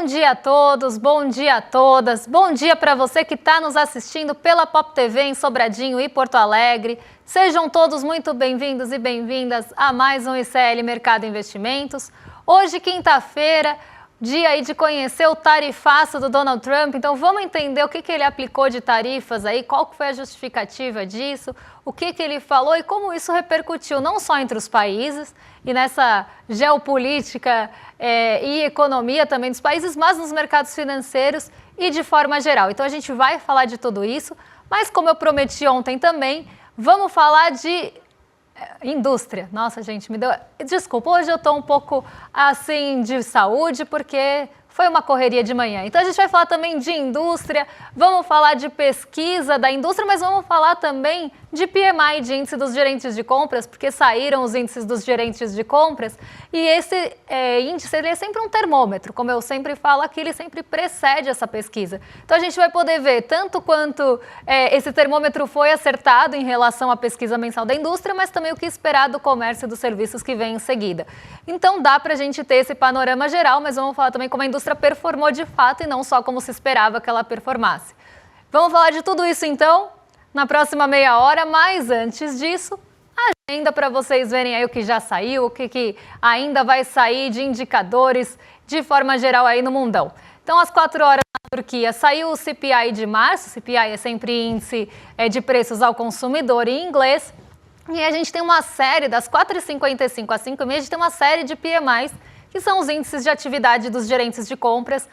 dia a todos, bom dia a todas, bom dia para você que está nos assistindo pela Pop TV em Sobradinho e Porto Alegre. Sejam todos muito bem-vindos e bem-vindas a mais um ICL Mercado Investimentos. Hoje, quinta-feira, dia aí de conhecer o tarifaço do Donald Trump, então vamos entender o que ele aplicou de tarifas aí, qual foi a justificativa disso, o que ele falou e como isso repercutiu não só entre os países e nessa geopolítica e economia também dos países, mas nos mercados financeiros e de forma geral. Então a gente vai falar de tudo isso, mas como eu prometi ontem também, vamos falar de indústria. Nossa, gente, me deu... Desculpa, hoje eu estou um pouco assim de saúde, porque foi uma correria de manhã. Então a gente vai falar também de indústria, vamos falar de pesquisa da indústria, mas vamos falar também de PMI, de índice dos gerentes de compras, porque saíram os índices dos gerentes de compras, e esse índice ele é sempre um termômetro, como eu sempre falo aqui, ele sempre precede essa pesquisa. Então a gente vai poder ver tanto quanto esse termômetro foi acertado em relação à pesquisa mensal da indústria, mas também o que esperar do comércio e dos serviços que vem em seguida. Então dá para a gente ter esse panorama geral, mas vamos falar também como a indústria performou de fato e não só como se esperava que ela performasse. Vamos falar de tudo isso então na próxima meia hora, mas antes disso, a agenda para vocês verem aí o que já saiu, o que ainda vai sair de indicadores de forma geral aí no mundão. Então, às 4 horas na Turquia, saiu o CPI de março, CPI é sempre índice de preços ao consumidor em inglês, e a gente tem uma série, das 4h55 às 5h30, a gente tem uma série de PMIs, que são os índices de atividade dos gerentes de compras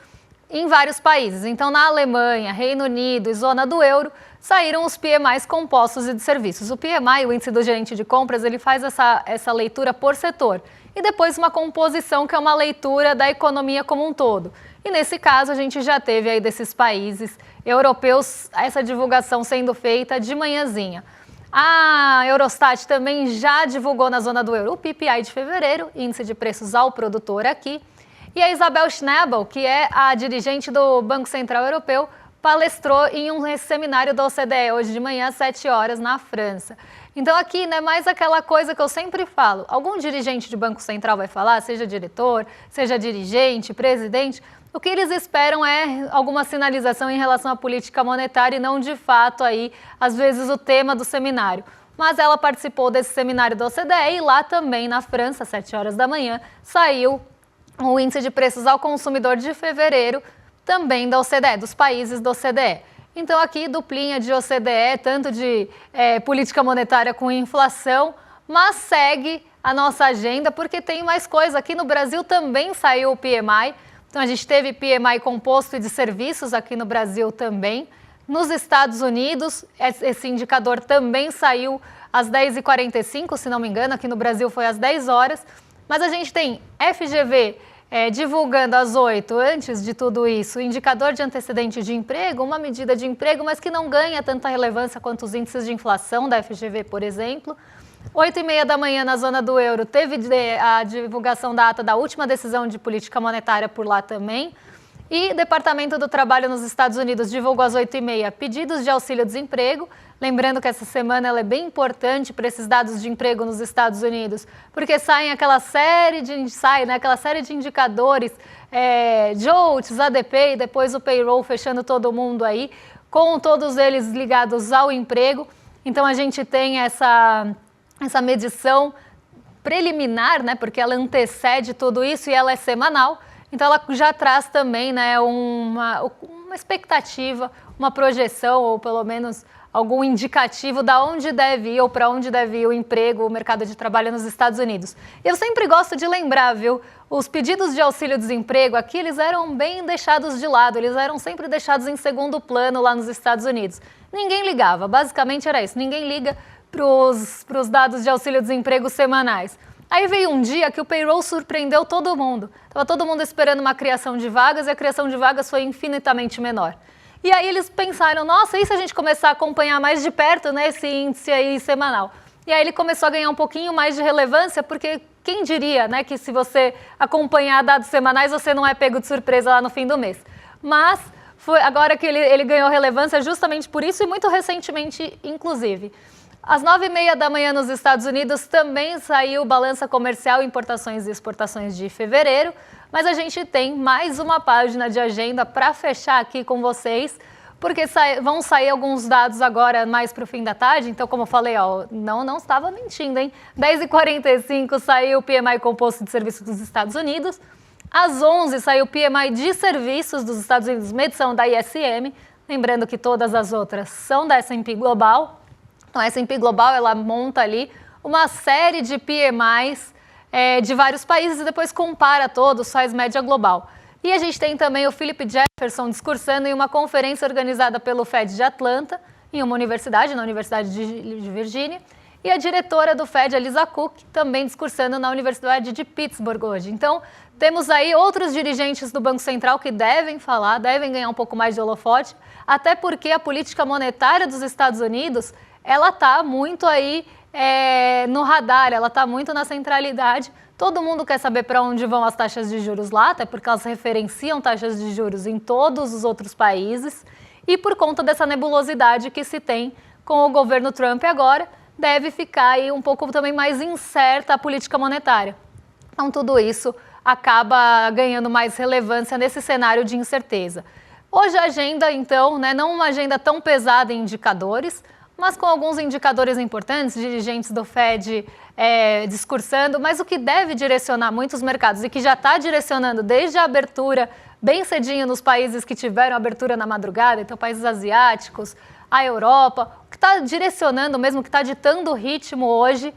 em vários países. Então, na Alemanha, Reino Unido e zona do euro, saíram os PMIs compostos e de serviços. O PMI, o índice do gerente de compras, ele faz essa leitura por setor. E depois uma composição, que é uma leitura da economia como um todo. E nesse caso, a gente já teve aí desses países europeus essa divulgação sendo feita de manhãzinha. A Eurostat também já divulgou na zona do euro o PPI de fevereiro, índice de preços ao produtor aqui. E a Isabel Schnabel, que é a dirigente do Banco Central Europeu, palestrou em um seminário da OCDE hoje de manhã às 7 horas na França. Então aqui, né, mais aquela coisa que eu sempre falo, algum dirigente de Banco Central vai falar, seja diretor, seja dirigente, presidente, o que eles esperam é alguma sinalização em relação à política monetária e não de fato aí, às vezes, o tema do seminário. Mas ela participou desse seminário da OCDE e lá também na França, às 7 horas da manhã, saiu o índice de preços ao consumidor de fevereiro, também da OCDE, dos países da OCDE. Então aqui duplinha de OCDE, tanto de política monetária com inflação, mas segue a nossa agenda porque tem mais coisa. Aqui no Brasil também saiu o PMI, então a gente teve PMI composto e de serviços aqui no Brasil também. Nos Estados Unidos, esse indicador também saiu às 10h45, se não me engano, aqui no Brasil foi às 10 horas, mas a gente tem FGV divulgando às 8, antes de tudo isso, indicador de antecedente de emprego, uma medida de emprego, mas que não ganha tanta relevância quanto os índices de inflação da FGV, por exemplo. 8h30 da manhã na zona do euro, teve a divulgação da ata da última decisão de política monetária por lá também. E o Departamento do Trabalho nos Estados Unidos divulgou às 8h30 pedidos de auxílio-desemprego. Lembrando que essa semana ela é bem importante para esses dados de emprego nos Estados Unidos, porque saem aquela série de indicadores, JOLTS, ADP e depois o payroll fechando todo mundo aí, com todos eles ligados ao emprego. Então a gente tem essa medição preliminar, né, porque ela antecede tudo isso e ela é semanal. Então ela já traz também, né, uma expectativa, uma projeção ou pelo menos algum indicativo da onde deve ir ou para onde deve ir o emprego, o mercado de trabalho nos Estados Unidos. Eu sempre gosto de lembrar, viu? Os pedidos de auxílio-desemprego aqui, eles eram bem deixados de lado, eles eram sempre deixados em segundo plano lá nos Estados Unidos. Ninguém ligava, basicamente era isso, ninguém liga para os dados de auxílio-desemprego semanais. Aí veio um dia que o payroll surpreendeu todo mundo. Estava todo mundo esperando uma criação de vagas e a criação de vagas foi infinitamente menor. E aí eles pensaram, nossa, e se a gente começar a acompanhar mais de perto, né, esse índice aí semanal? E aí ele começou a ganhar um pouquinho mais de relevância, porque quem diria, né, que se você acompanhar dados semanais, você não é pego de surpresa lá no fim do mês. Mas foi agora que ele ganhou relevância justamente por isso e muito recentemente, inclusive. Às 9h30 da manhã nos Estados Unidos também saiu balança comercial, importações e exportações de fevereiro, Mas a gente tem mais uma página de agenda para fechar aqui com vocês, porque vão sair alguns dados agora mais para o fim da tarde. Então, como eu falei, ó, não estava mentindo, hein? 10h45 saiu o PMI composto de serviços dos Estados Unidos. Às 11 saiu o PMI de serviços dos Estados Unidos, medição da ISM. Lembrando que todas as outras são da S&P Global. Então, a S&P Global, ela monta ali uma série de PMIs de vários países e depois compara todos, faz média global. E a gente tem também o Philip Jefferson discursando em uma conferência organizada pelo Fed de Atlanta, em uma universidade, na Universidade de Virgínia, e a diretora do Fed, a Lisa Cook, também discursando na Universidade de Pittsburgh hoje. Então, temos aí outros dirigentes do Banco Central que devem falar, devem ganhar um pouco mais de holofote, até porque a política monetária dos Estados Unidos, ela está muito aí no radar, ela está muito na centralidade. Todo mundo quer saber para onde vão as taxas de juros lá, até porque elas referenciam taxas de juros em todos os outros países. E por conta dessa nebulosidade que se tem com o governo Trump agora, deve ficar aí um pouco também mais incerta a política monetária. Então tudo isso acaba ganhando mais relevância nesse cenário de incerteza. Hoje a agenda, então, não uma agenda tão pesada em indicadores, mas com alguns indicadores importantes, dirigentes do Fed discursando, mas o que deve direcionar muitos mercados e que já está direcionando desde a abertura bem cedinho nos países que tiveram abertura na madrugada, então países asiáticos, a Europa, o que está direcionando mesmo, o que está ditando o ritmo hoje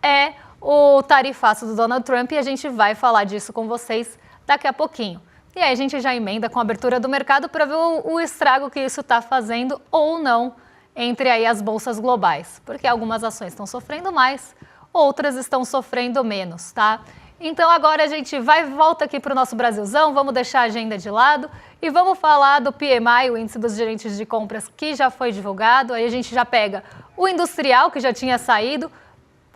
é o tarifaço do Donald Trump e a gente vai falar disso com vocês daqui a pouquinho. E aí a gente já emenda com a abertura do mercado para ver o estrago que isso está fazendo ou não entre aí as bolsas globais, porque algumas ações estão sofrendo mais, outras estão sofrendo menos, tá? Então agora a gente volta aqui para o nosso Brasilzão, vamos deixar a agenda de lado e vamos falar do PMI, o índice dos gerentes de compras, que já foi divulgado. Aí a gente já pega o industrial, que já tinha saído,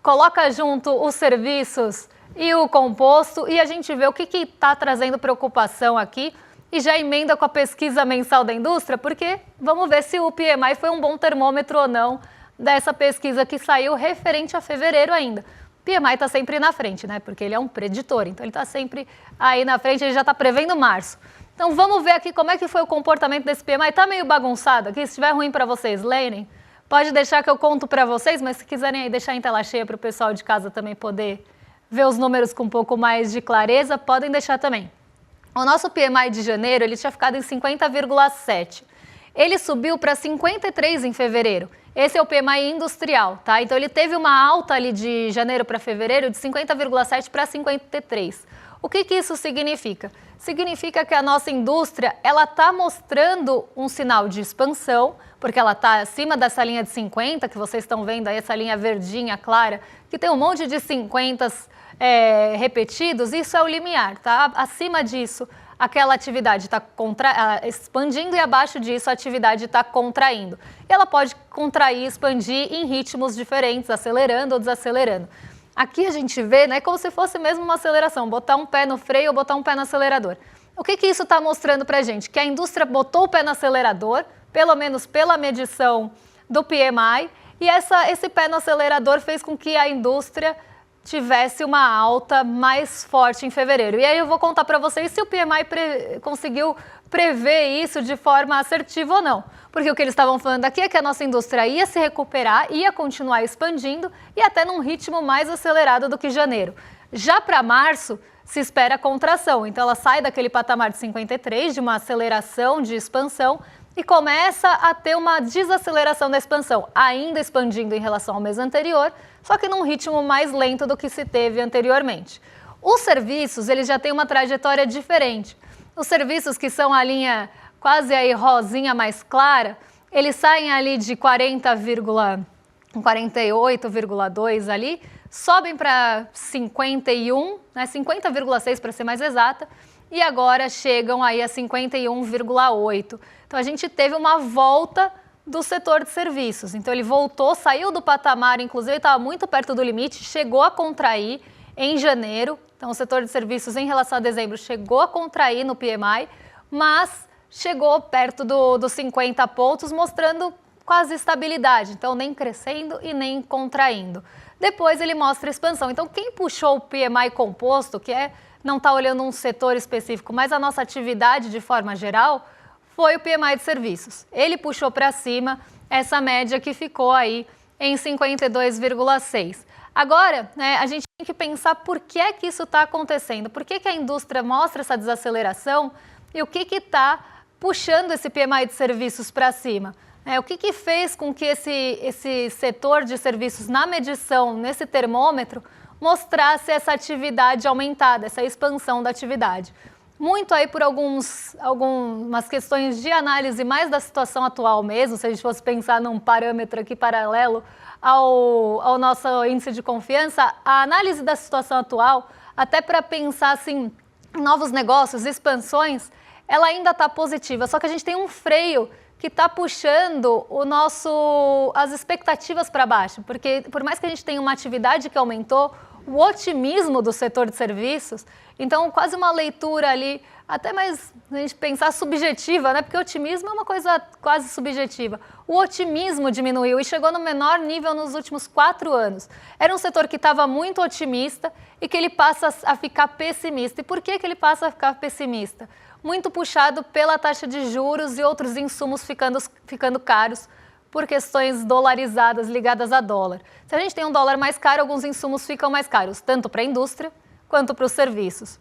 coloca junto os serviços e o composto e a gente vê o que está trazendo preocupação aqui e já emenda com a pesquisa mensal da indústria, porque vamos ver se o PMI foi um bom termômetro ou não dessa pesquisa que saiu referente a fevereiro ainda. O PMI está sempre na frente, né? Porque ele é um preditor, então ele está sempre aí na frente, ele já está prevendo março. Então vamos ver aqui como é que foi o comportamento desse PMI. Está meio bagunçado aqui, se estiver ruim para vocês lerem, pode deixar que eu conto para vocês, mas se quiserem aí deixar em tela cheia para o pessoal de casa também poder ver os números com um pouco mais de clareza, podem deixar também. O nosso PMI de janeiro, ele tinha ficado em 50,7. Ele subiu para 53 em fevereiro. Esse é o PMI industrial, tá? Então ele teve uma alta ali de janeiro para fevereiro de 50,7 para 53. O que isso significa? Significa que a nossa indústria, ela está mostrando um sinal de expansão, porque ela está acima dessa linha de 50, que vocês estão vendo aí, essa linha verdinha clara, que tem um monte de 50 repetidos, isso é o limiar, tá? Acima disso, aquela atividade está expandindo e abaixo disso a atividade está contraindo. E ela pode contrair e expandir em ritmos diferentes, acelerando ou desacelerando. Aqui a gente vê, né, como se fosse mesmo uma aceleração, botar um pé no freio ou botar um pé no acelerador. O que isso está mostrando para a gente? Que a indústria botou o pé no acelerador, pelo menos pela medição do PMI, e esse pé no acelerador fez com que a indústria tivesse uma alta mais forte em fevereiro. E aí eu vou contar para vocês se o PMI conseguiu prever isso de forma assertiva ou não. Porque o que eles estavam falando aqui é que a nossa indústria ia se recuperar, ia continuar expandindo e até num ritmo mais acelerado do que janeiro. Já para março, se espera contração. Então ela sai daquele patamar de 53, de uma aceleração de expansão, e começa a ter uma desaceleração da expansão, ainda expandindo em relação ao mês anterior, só que num ritmo mais lento do que se teve anteriormente. Os serviços, eles já têm uma trajetória diferente. Os serviços que são a linha quase aí rosinha mais clara, eles saem ali de 48,2 ali, sobem para 51, né, 50,6 para ser mais exata, e agora chegam aí a 51,8. Então a gente teve uma volta do setor de serviços. Então ele voltou, saiu do patamar, inclusive estava muito perto do limite, chegou a contrair em janeiro. Então o setor de serviços em relação a dezembro chegou a contrair no PMI, mas chegou perto dos 50 pontos, mostrando quase estabilidade, então nem crescendo e nem contraindo. Depois ele mostra expansão. Então quem puxou o PMI composto, que não está olhando um setor específico, mas a nossa atividade de forma geral, foi o PMI de serviços. Ele puxou para cima essa média que ficou aí em 52,6. Agora, né, a gente tem que pensar por que é que isso está acontecendo, por que a indústria mostra essa desaceleração e o que está puxando esse PMI de serviços para cima. O que fez com que esse setor de serviços na medição, nesse termômetro, mostrasse essa atividade aumentada, essa expansão da atividade? Muito aí por algumas questões de análise mais da situação atual mesmo, se a gente fosse pensar num parâmetro aqui paralelo ao nosso índice de confiança, a análise da situação atual, até para pensar assim, em novos negócios, expansões, ela ainda está positiva, só que a gente tem um freio que está puxando as expectativas para baixo, porque por mais que a gente tenha uma atividade que aumentou, o otimismo do setor de serviços, então quase uma leitura ali, até mais a gente pensar subjetiva, né? Porque o otimismo é uma coisa quase subjetiva. O otimismo diminuiu e chegou no menor nível nos últimos 4 anos. Era um setor que estava muito otimista e que ele passa a ficar pessimista. E por que ele passa a ficar pessimista? Muito puxado pela taxa de juros e outros insumos ficando caros por questões dolarizadas ligadas a dólar. Se a gente tem um dólar mais caro, alguns insumos ficam mais caros, tanto para a indústria quanto para os serviços.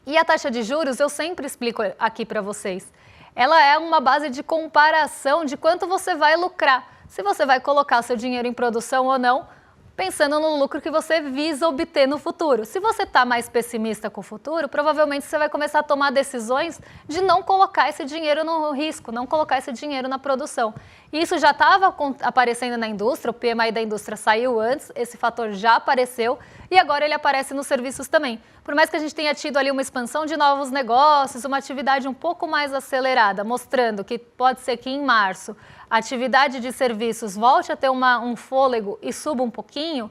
E a taxa de juros, eu sempre explico aqui para vocês, ela é uma base de comparação de quanto você vai lucrar, se você vai colocar seu dinheiro em produção ou não, pensando no lucro que você visa obter no futuro. Se você está mais pessimista com o futuro, provavelmente você vai começar a tomar decisões de não colocar esse dinheiro no risco, não colocar esse dinheiro na produção. E isso já estava aparecendo na indústria, o PMI da indústria saiu antes, esse fator já apareceu e agora ele aparece nos serviços também. Por mais que a gente tenha tido ali uma expansão de novos negócios, uma atividade um pouco mais acelerada, mostrando que pode ser que em março a atividade de serviços volte a ter um fôlego e suba um pouquinho,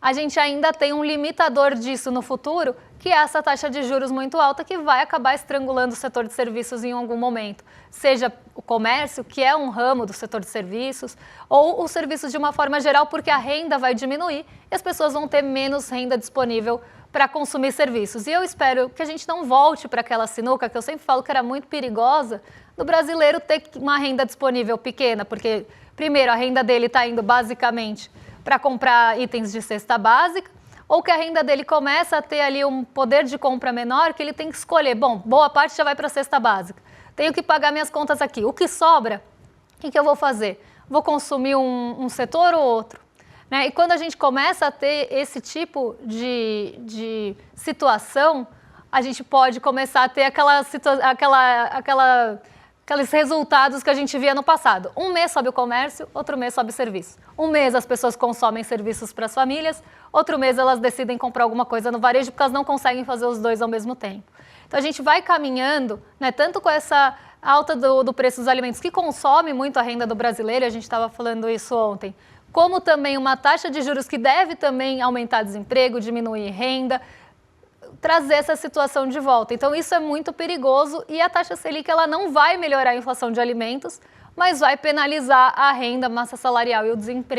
a gente ainda tem um limitador disso no futuro, que é essa taxa de juros muito alta que vai acabar estrangulando o setor de serviços em algum momento. Seja o comércio, que é um ramo do setor de serviços, ou os serviços de uma forma geral, porque a renda vai diminuir e as pessoas vão ter menos renda disponível para consumir serviços. E eu espero que a gente não volte para aquela sinuca, que eu sempre falo que era muito perigosa, do brasileiro ter uma renda disponível pequena, porque, primeiro, a renda dele está indo basicamente para comprar itens de cesta básica, ou que a renda dele começa a ter ali um poder de compra menor, que ele tem que escolher, bom, boa parte já vai para a cesta básica, tenho que pagar minhas contas aqui, o que sobra, o que eu vou fazer? Vou consumir um setor ou outro? Né? E quando a gente começa a ter esse tipo de situação, a gente pode começar a ter aqueles resultados que a gente via no passado. Um mês sobe o comércio, outro mês sobe o serviço. Um mês as pessoas consomem serviços para as famílias, outro mês elas decidem comprar alguma coisa no varejo porque elas não conseguem fazer os dois ao mesmo tempo. Então a gente vai caminhando, né, tanto com essa alta do preço dos alimentos que consome muito a renda do brasileiro, a gente estava falando isso ontem, como também uma taxa de juros que deve também aumentar desemprego, diminuir renda, trazer essa situação de volta. Então isso é muito perigoso e a taxa Selic ela não vai melhorar a inflação de alimentos, mas vai penalizar a renda, a massa salarial e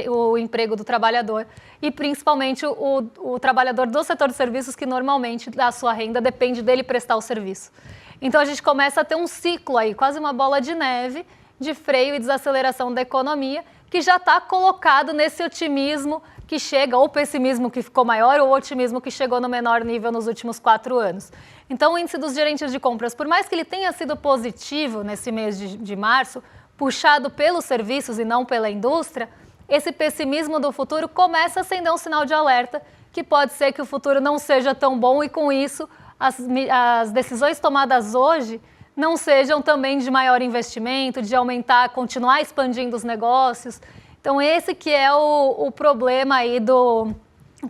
o emprego do trabalhador e principalmente o trabalhador do setor de serviços que normalmente da sua renda depende dele prestar o serviço. Então a gente começa a ter um ciclo aí, quase uma bola de neve de freio e desaceleração da economia que já está colocado nesse otimismo que chega, ou pessimismo que ficou maior, ou otimismo que chegou no menor nível nos últimos 4 anos. Então o índice dos gerentes de compras, por mais que ele tenha sido positivo nesse mês de março, puxado pelos serviços e não pela indústria, esse pessimismo do futuro começa a acender um sinal de alerta que pode ser que o futuro não seja tão bom e com isso as decisões tomadas hoje não sejam também de maior investimento, de aumentar, continuar expandindo os negócios. Então esse que é o problema aí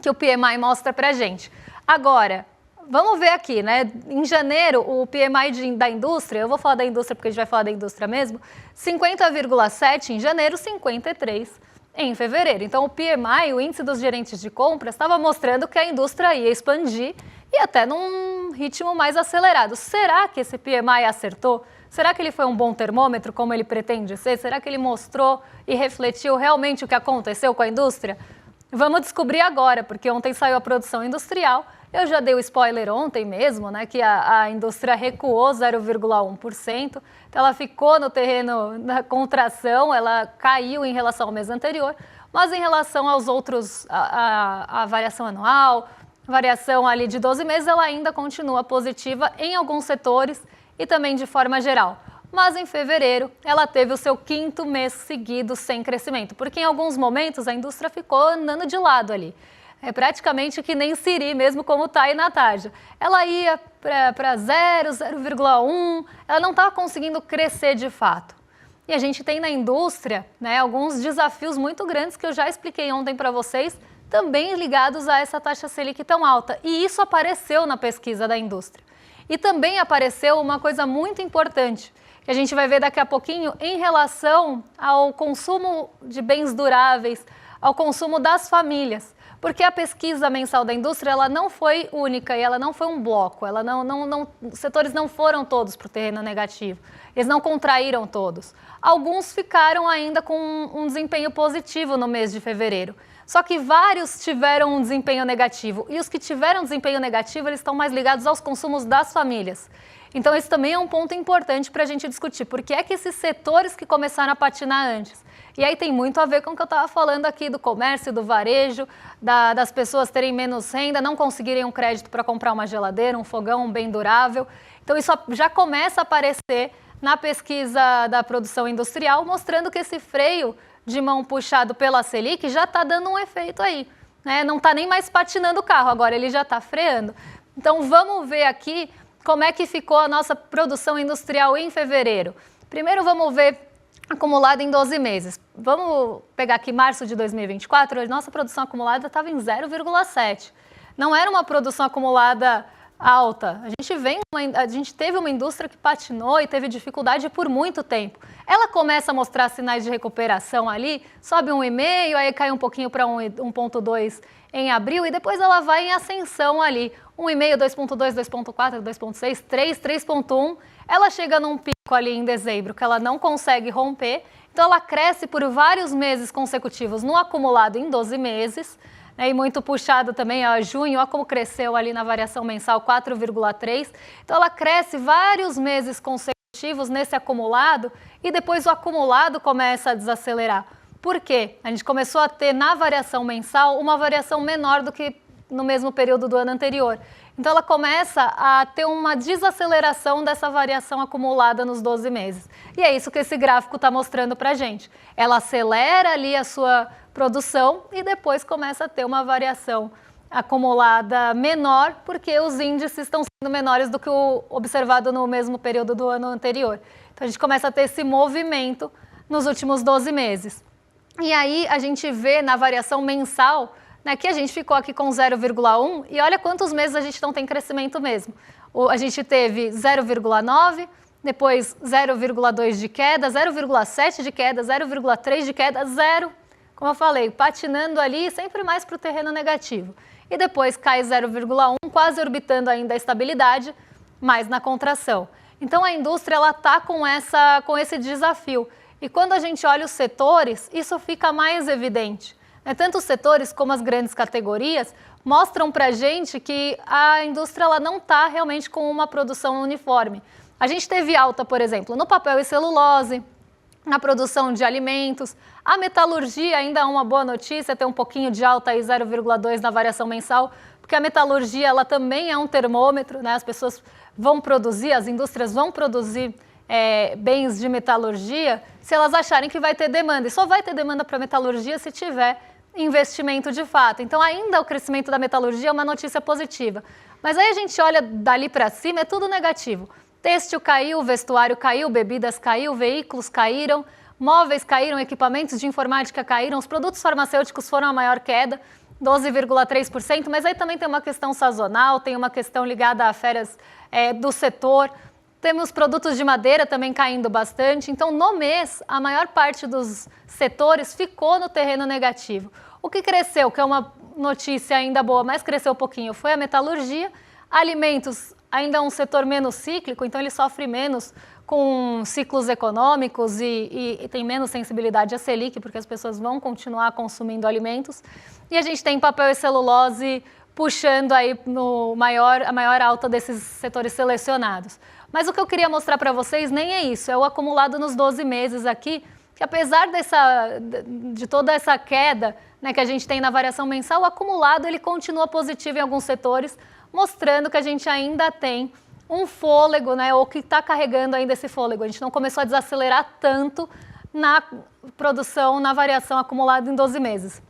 que o PMI mostra pra gente. Agora, vamos ver aqui, né? Em janeiro, o PMI da indústria, eu vou falar da indústria porque a gente vai falar da indústria mesmo, 50,7 em janeiro, 53 em fevereiro. Então o PMI, o índice dos gerentes de compras, estava mostrando que a indústria ia expandir e até num ritmo mais acelerado. Será que esse PMI acertou? Será que ele foi um bom termômetro, como ele pretende ser? Será que ele mostrou e refletiu realmente o que aconteceu com a indústria? Vamos descobrir agora, porque ontem saiu a produção industrial. Eu já dei o spoiler ontem mesmo, né, que a indústria recuou 0,1%. Então ela ficou no terreno da contração, ela caiu em relação ao mês anterior, mas em relação aos outros, a variação anual, variação ali de 12 meses, ela ainda continua positiva em alguns setores e também de forma geral. Mas em fevereiro, ela teve o seu 5º mês seguido sem crescimento, porque em alguns momentos a indústria ficou andando de lado ali. É praticamente que nem Siri, mesmo como está aí na tarja. Ela ia para 0, 0,1, ela não estava conseguindo crescer de fato. E a gente tem na indústria, né, alguns desafios muito grandes que eu já expliquei ontem para vocês, também ligados a essa taxa Selic tão alta. E isso apareceu na pesquisa da indústria. E também apareceu uma coisa muito importante, que a gente vai ver daqui a pouquinho em relação ao consumo de bens duráveis, ao consumo das famílias. Porque a pesquisa mensal da indústria ela não foi única e ela não foi um bloco, os setores não foram todos para o terreno negativo, eles não contraíram todos. Alguns ficaram ainda com um desempenho positivo no mês de fevereiro. Só que vários tiveram um desempenho negativo. E os que tiveram desempenho negativo, eles estão mais ligados aos consumos das famílias. Então, esse também é um ponto importante para a gente discutir. Por que é que esses setores que começaram a patinar antes? E aí tem muito a ver com o que eu estava falando aqui do comércio, do varejo, das pessoas terem menos renda, não conseguirem um crédito para comprar uma geladeira, um fogão, um bem durável. Então, isso já começa a aparecer na pesquisa da produção industrial, mostrando que esse freio de mão puxado pela Selic já está dando um efeito aí, né? Não está nem mais patinando o carro, agora ele já está freando. Então vamos ver aqui como é que ficou a nossa produção industrial em fevereiro. Primeiro vamos ver acumulado em 12 meses. Vamos pegar aqui março de 2024, a nossa produção acumulada estava em 0,7. Não era uma produção acumulada alta. A gente teve uma indústria que patinou e teve dificuldade por muito tempo. Ela começa a mostrar sinais de recuperação ali, sobe 1,5, aí cai um pouquinho para 1,2 em abril e depois ela vai em ascensão ali. 1,5, 2,2, 2,4, 2,6, 3, 3,1. Ela chega num pico ali em dezembro que ela não consegue romper. Então ela cresce por vários meses consecutivos no acumulado em 12 meses. E muito puxado também, junho, olha como cresceu ali na variação mensal, 4,3. Então ela cresce vários meses consecutivos nesse acumulado e depois o acumulado começa a desacelerar. Por quê? A gente começou a ter na variação mensal uma variação menor do que no mesmo período do ano anterior. Então ela começa a ter uma desaceleração dessa variação acumulada nos 12 meses. E é isso que esse gráfico está mostrando para a gente. Ela acelera ali a sua produção e depois começa a ter uma variação acumulada menor, porque os índices estão sendo menores do que o observado no mesmo período do ano anterior. Então a gente começa a ter esse movimento nos últimos 12 meses. E aí a gente vê na variação mensal, né, que a gente ficou aqui com 0,1 e olha quantos meses a gente não tem crescimento mesmo. A gente teve 0,9, depois 0,2 de queda, 0,7 de queda, 0,3 de queda, 0, como eu falei, patinando ali sempre mais para o terreno negativo. E depois cai 0,1, quase orbitando ainda a estabilidade, mais na contração. Então a indústria ela está com esse desafio. E quando a gente olha os setores, isso fica mais evidente. Tanto os setores como as grandes categorias mostram para a gente que a indústria ela não está realmente com uma produção uniforme. A gente teve alta, por exemplo, no papel e celulose, na produção de alimentos. A metalurgia ainda é uma boa notícia, tem um pouquinho de alta aí, 0,2 na variação mensal, porque a metalurgia ela também é um termômetro, né? As pessoas vão produzir, as indústrias vão produzir bens de metalurgia se elas acharem que vai ter demanda. E só vai ter demanda para metalurgia se tiver investimento de fato. Então ainda o crescimento da metalurgia é uma notícia positiva. Mas aí a gente olha dali para cima, é tudo negativo. Têxtil caiu, vestuário caiu, bebidas caiu, veículos caíram, móveis caíram, equipamentos de informática caíram, os produtos farmacêuticos foram a maior queda, 12,3%, mas aí também tem uma questão sazonal, tem uma questão ligada a férias do setor. Temos produtos de madeira também caindo bastante. Então, no mês, a maior parte dos setores ficou no terreno negativo. O que cresceu, que é uma notícia ainda boa, mas cresceu um pouquinho, foi a metalurgia. Alimentos ainda é um setor menos cíclico, então ele sofre menos com ciclos econômicos e tem menos sensibilidade à Selic, porque as pessoas vão continuar consumindo alimentos. E a gente tem papel e celulose puxando aí a maior alta desses setores selecionados. Mas o que eu queria mostrar para vocês nem é isso, é o acumulado nos 12 meses aqui, que apesar de toda essa queda, né, que a gente tem na variação mensal, o acumulado ele continua positivo em alguns setores, mostrando que a gente ainda tem um fôlego, né, ou que está carregando ainda esse fôlego. A gente não começou a desacelerar tanto na produção, na variação acumulada em 12 meses.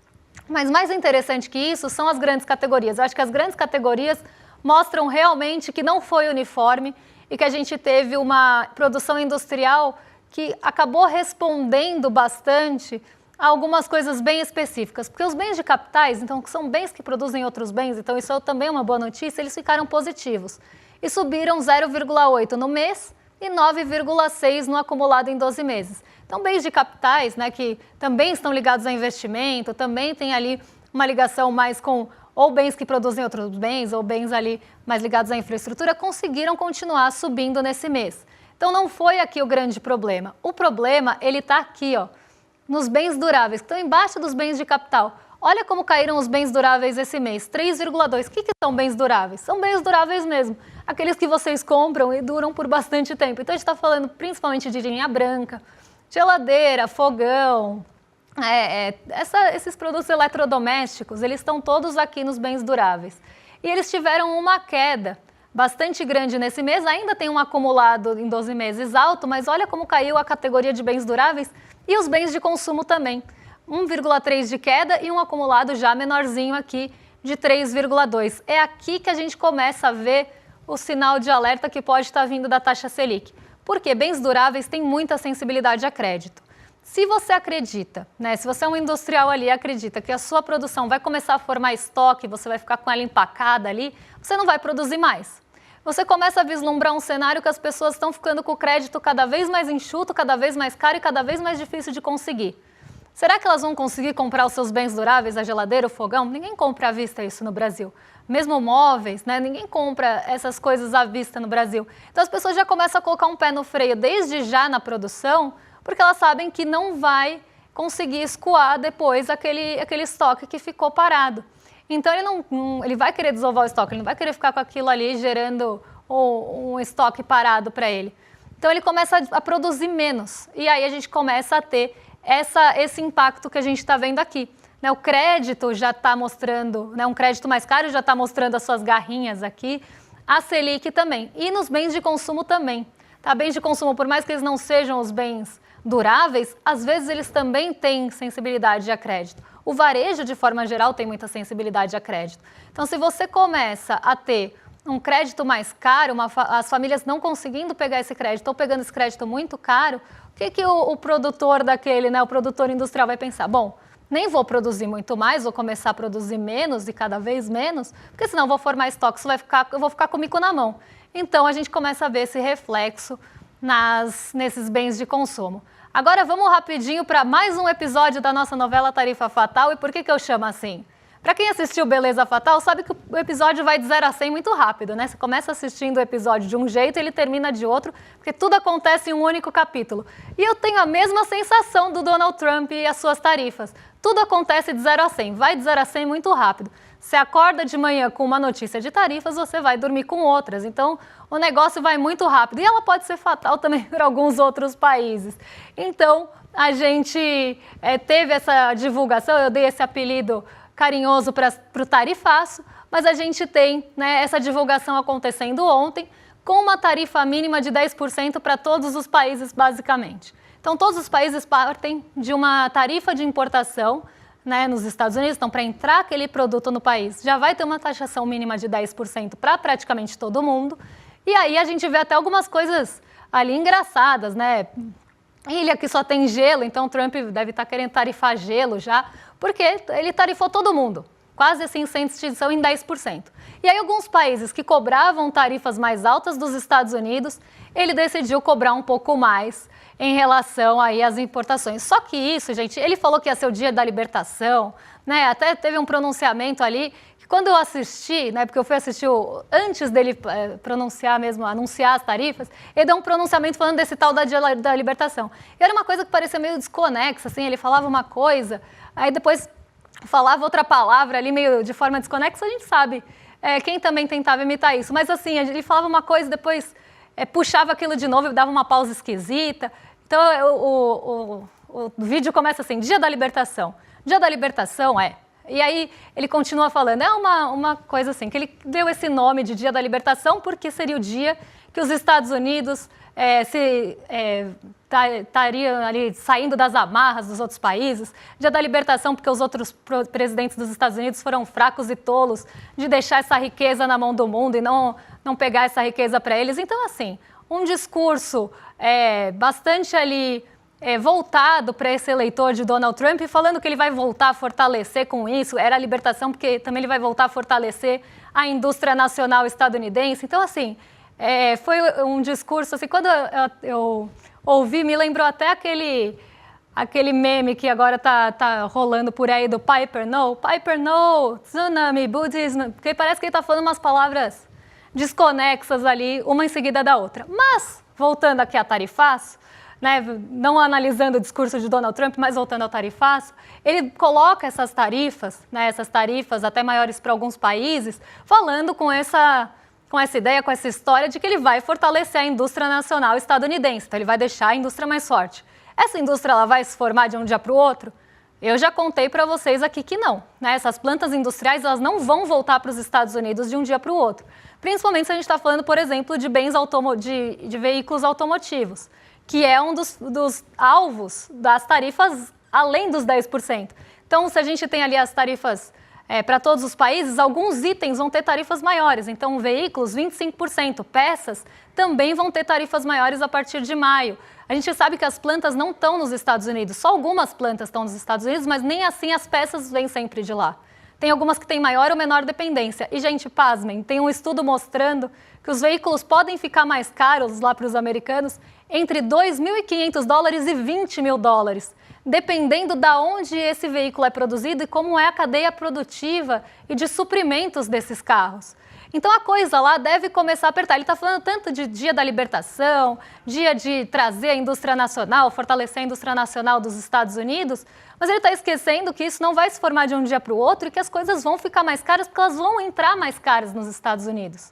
Mas mais interessante que isso são as grandes categorias. Eu acho que as grandes categorias mostram realmente que não foi uniforme e que a gente teve uma produção industrial que acabou respondendo bastante a algumas coisas bem específicas. Porque os bens de capitais, então, que são bens que produzem outros bens, então isso é também uma boa notícia, eles ficaram positivos. E subiram 0,8 no mês e 9,6 no acumulado em 12 meses. Então, bens de capitais, né, que também estão ligados a investimento, também tem ali uma ligação mais com ou bens que produzem outros bens, ou bens ali mais ligados à infraestrutura, conseguiram continuar subindo nesse mês. Então, não foi aqui o grande problema. O problema, ele está aqui, ó, nos bens duráveis, que estão embaixo dos bens de capital. Olha como caíram os bens duráveis esse mês, 3,2. O que são bens duráveis? São bens duráveis mesmo, aqueles que vocês compram e duram por bastante tempo. Então, a gente está falando principalmente de linha branca, geladeira, fogão, esses produtos eletrodomésticos, eles estão todos aqui nos bens duráveis. E eles tiveram uma queda bastante grande nesse mês, ainda tem um acumulado em 12 meses alto, mas olha como caiu a categoria de bens duráveis e os bens de consumo também. 1,3 de queda e um acumulado já menorzinho aqui de 3,2. É aqui que a gente começa a ver o sinal de alerta que pode estar vindo da taxa Selic. Porque bens duráveis têm muita sensibilidade a crédito. Se você acredita, né, se você é um industrial ali e acredita que a sua produção vai começar a formar estoque, você vai ficar com ela empacada ali, você não vai produzir mais. Você começa a vislumbrar um cenário que as pessoas estão ficando com o crédito cada vez mais enxuto, cada vez mais caro e cada vez mais difícil de conseguir. Será que elas vão conseguir comprar os seus bens duráveis, a geladeira, o fogão? Ninguém compra à vista isso no Brasil. Mesmo móveis, né? Ninguém compra essas coisas à vista no Brasil. Então as pessoas já começam a colocar um pé no freio desde já na produção, porque elas sabem que não vai conseguir escoar depois aquele estoque que ficou parado. Então ele vai querer desovar o estoque, ele não vai querer ficar com aquilo ali gerando um estoque parado para ele. Então ele começa a produzir menos e aí a gente começa a ter esse impacto que a gente está vendo aqui. Né, o crédito já está mostrando, né, um crédito mais caro já está mostrando as suas garrinhas aqui, a Selic também, e nos bens de consumo também. Tá? Bens de consumo, por mais que eles não sejam os bens duráveis, às vezes eles também têm sensibilidade a crédito. O varejo, de forma geral, tem muita sensibilidade a crédito. Então, se você começa a ter um crédito mais caro, as famílias não conseguindo pegar esse crédito ou pegando esse crédito muito caro, o que o produtor daquele, né, o produtor industrial vai pensar? Bom, nem vou produzir muito mais, vou começar a produzir menos e cada vez menos, porque senão vou formar estoque, eu vou ficar com o mico na mão. Então, a gente começa a ver esse reflexo nesses bens de consumo. Agora vamos rapidinho para mais um episódio da nossa novela Tarifa Fatal. E por que eu chamo assim? Para quem assistiu Beleza Fatal, sabe que o episódio vai de 0 a 100 muito rápido, né? Você começa assistindo o episódio de um jeito e ele termina de outro, porque tudo acontece em um único capítulo. E eu tenho a mesma sensação do Donald Trump e as suas tarifas. Tudo acontece de 0 a 100, vai de 0 a 100 muito rápido. Você acorda de manhã com uma notícia de tarifas, você vai dormir com outras. Então, o negócio vai muito rápido. E ela pode ser fatal também para alguns outros países. Então, a gente teve essa divulgação, eu dei esse apelido carinhoso para o tarifaço, mas a gente tem, né, essa divulgação acontecendo ontem, com uma tarifa mínima de 10% para todos os países, basicamente. Então, todos os países partem de uma tarifa de importação, né, nos Estados Unidos, então para entrar aquele produto no país já vai ter uma taxação mínima de 10% para praticamente todo mundo. E aí a gente vê até algumas coisas ali engraçadas, né? Ilha que só tem gelo, então o Trump deve estar querendo tarifar gelo já, porque ele tarifou todo mundo. quase assim sem distinção em 10%. E aí alguns países que cobravam tarifas mais altas dos Estados Unidos, ele decidiu cobrar um pouco mais em relação aí às importações. Só que isso, gente, ele falou que ia ser o dia da libertação, né? Até teve um pronunciamento ali que quando eu assisti, né, porque eu fui assistir antes dele pronunciar mesmo, anunciar as tarifas, ele deu um pronunciamento falando desse tal da dia da libertação. E era uma coisa que parecia meio desconexa, assim, ele falava uma coisa, aí depois falava outra palavra ali meio de forma desconexa, a gente sabe. Quem também tentava imitar isso, mas assim, ele falava uma coisa e depois puxava aquilo de novo e dava uma pausa esquisita. Então o vídeo começa assim, dia da libertação. Dia da libertação E aí ele continua falando, uma coisa assim, que ele deu esse nome de dia da libertação porque seria o dia que os Estados Unidos estariam ali saindo das amarras dos outros países, dia da libertação porque os outros presidentes dos Estados Unidos foram fracos e tolos de deixar essa riqueza na mão do mundo e não pegar essa riqueza para eles. Então, assim, um discurso bastante ali voltado para esse eleitor de Donald Trump, falando que ele vai voltar a fortalecer com isso, era a libertação porque também ele vai voltar a fortalecer a indústria nacional estadunidense. Então, assim, foi um discurso, assim, quando eu ouvi, me lembrou até aquele meme que agora tá rolando por aí do Piper No, tsunami, budismo, porque parece que ele está falando umas palavras desconexas ali, uma em seguida da outra. Mas, voltando aqui a tarifaço, né, não analisando o discurso de Donald Trump, mas voltando ao tarifaço, ele coloca essas tarifas, né, essas tarifas até maiores para alguns países, falando com essa ideia, com essa história de que ele vai fortalecer a indústria nacional estadunidense, então ele vai deixar a indústria mais forte. Essa indústria ela vai se formar de um dia para o outro? Eu já contei para vocês aqui que não, né? Essas plantas industriais elas não vão voltar para os Estados Unidos de um dia para o outro, principalmente se a gente está falando, por exemplo, de bens de veículos automotivos, que é um dos alvos das tarifas além dos 10%. Então, se a gente tem ali as tarifas para todos os países, alguns itens vão ter tarifas maiores. Então, veículos, 25%. Peças também vão ter tarifas maiores a partir de maio. A gente sabe que as plantas não estão nos Estados Unidos. Só algumas plantas estão nos Estados Unidos, mas nem assim as peças vêm sempre de lá. Tem algumas que têm maior ou menor dependência. E, gente, pasmem, tem um estudo mostrando que os veículos podem ficar mais caros lá para os americanos entre $2.500 e $20 mil, dependendo de onde esse veículo é produzido e como é a cadeia produtiva e de suprimentos desses carros. Então a coisa lá deve começar a apertar. Ele está falando tanto de dia da libertação, dia de trazer a indústria nacional, fortalecer a indústria nacional dos Estados Unidos, mas ele está esquecendo que isso não vai se formar de um dia para o outro e que as coisas vão ficar mais caras porque elas vão entrar mais caras nos Estados Unidos.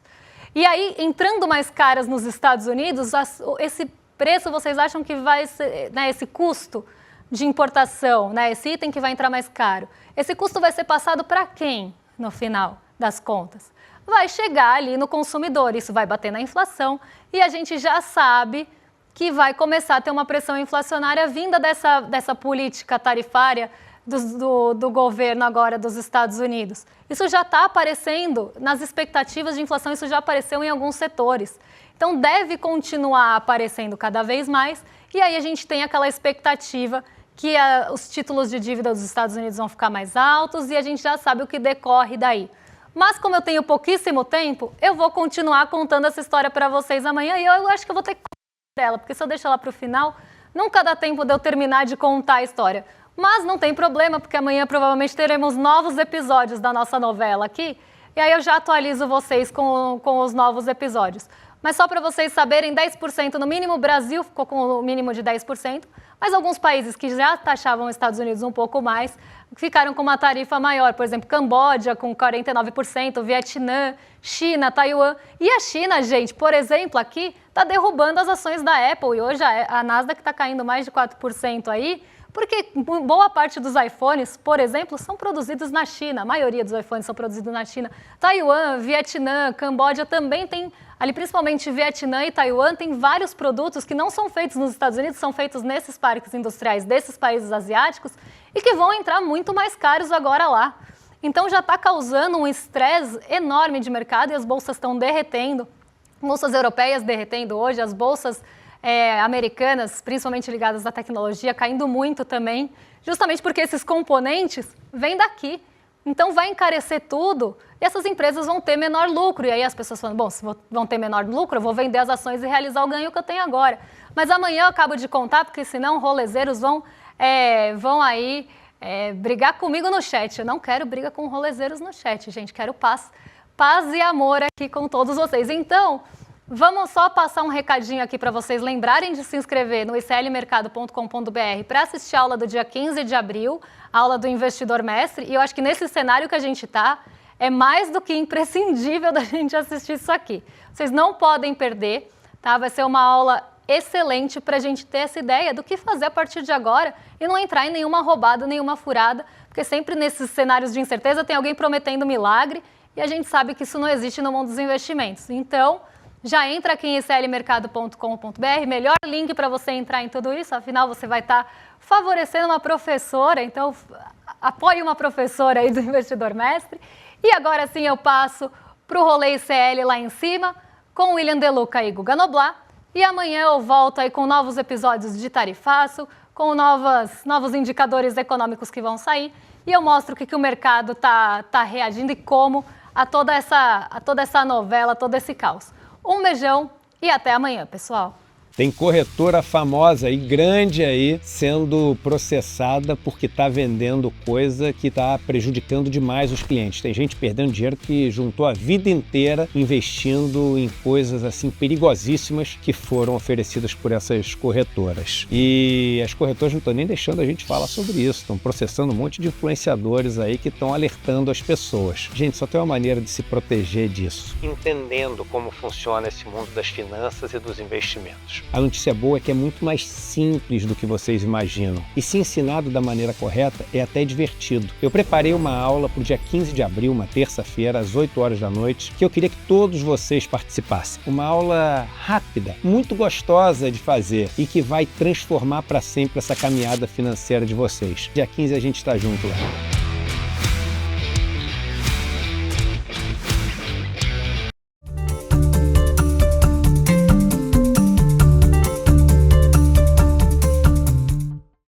E aí, entrando mais caras nos Estados Unidos, esse preço vocês acham que vai ser, né, esse custo de importação, né, esse item que vai entrar mais caro, esse custo vai ser passado para quem no final das contas? Vai chegar ali no consumidor, isso vai bater na inflação e a gente já sabe que vai começar a ter uma pressão inflacionária vinda dessa política tarifária do governo agora dos Estados Unidos. Isso já está aparecendo nas expectativas de inflação, isso já apareceu em alguns setores. Então deve continuar aparecendo cada vez mais e aí a gente tem aquela expectativa que os títulos de dívida dos Estados Unidos vão ficar mais altos e a gente já sabe o que decorre daí. Mas como eu tenho pouquíssimo tempo, eu vou continuar contando essa história para vocês amanhã e eu acho que eu vou ter que contar ela, porque se eu deixar ela para o final, nunca dá tempo de eu terminar de contar a história. Mas não tem problema, porque amanhã provavelmente teremos novos episódios da nossa novela aqui, e aí eu já atualizo vocês com os novos episódios. Mas só para vocês saberem, 10% no mínimo, o Brasil ficou com o mínimo de 10%, mas alguns países que já taxavam os Estados Unidos um pouco mais, ficaram com uma tarifa maior, por exemplo, Camboja com 49%, Vietnã, China, Taiwan. E a China, gente, por exemplo, aqui está derrubando as ações da Apple e hoje a Nasdaq está caindo mais de 4% aí, porque boa parte dos iPhones, por exemplo, são produzidos na China, a maioria dos iPhones são produzidos na China. Taiwan, Vietnã, Camboja também tem, ali principalmente Vietnã e Taiwan, tem vários produtos que não são feitos nos Estados Unidos, são feitos nesses parques industriais desses países asiáticos e que vão entrar muito mais caros agora lá. Então já está causando um estresse enorme de mercado e as bolsas estão derretendo, bolsas europeias derretendo hoje, as bolsas americanas, principalmente ligadas à tecnologia, caindo muito também, justamente porque esses componentes vêm daqui. Então vai encarecer tudo e essas empresas vão ter menor lucro. E aí as pessoas falam, bom, se vão ter menor lucro, eu vou vender as ações e realizar o ganho que eu tenho agora. Mas amanhã eu acabo de contar, porque senão rolezeiros vão aí brigar comigo no chat. Eu não quero briga com rolezeiros no chat, gente. Quero paz e amor aqui com todos vocês. Então, vamos só passar um recadinho aqui para vocês lembrarem de se inscrever no iclmercado.com.br para assistir a aula do dia 15 de abril, a aula do Investidor Mestre. E eu acho que nesse cenário que a gente está, é mais do que imprescindível da gente assistir isso aqui. Vocês não podem perder, tá? Vai ser uma aula excelente para a gente ter essa ideia do que fazer a partir de agora e não entrar em nenhuma roubada, nenhuma furada, porque sempre nesses cenários de incerteza tem alguém prometendo milagre e a gente sabe que isso não existe no mundo dos investimentos. Então, já entra aqui em iclmercado.com.br, melhor link para você entrar em tudo isso, afinal você vai estar favorecendo uma professora, então apoie uma professora aí do Investidor Mestre. E agora sim eu passo para o Rolê ICL lá em cima, com o William Deluca e Guga Noblat. E amanhã eu volto aí com novos episódios de Tarifaço, com novos indicadores econômicos que vão sair. E eu mostro o que o mercado está reagindo e como a toda essa novela, todo esse caos. Um beijão e até amanhã, pessoal. Tem corretora famosa e grande aí sendo processada porque está vendendo coisa que está prejudicando demais os clientes. Tem gente perdendo dinheiro que juntou a vida inteira investindo em coisas assim perigosíssimas que foram oferecidas por essas corretoras. E as corretoras não estão nem deixando a gente falar sobre isso. Estão processando um monte de influenciadores aí que estão alertando as pessoas. Gente, só tem uma maneira de se proteger disso, entendendo como funciona esse mundo das finanças e dos investimentos. A notícia boa é que é muito mais simples do que vocês imaginam. E se ensinado da maneira correta, é até divertido. Eu preparei uma aula para o dia 15 de abril, uma terça-feira, às 8 horas da noite, que eu queria que todos vocês participassem. Uma aula rápida, muito gostosa de fazer e que vai transformar para sempre essa caminhada financeira de vocês. Dia 15 a gente está junto lá.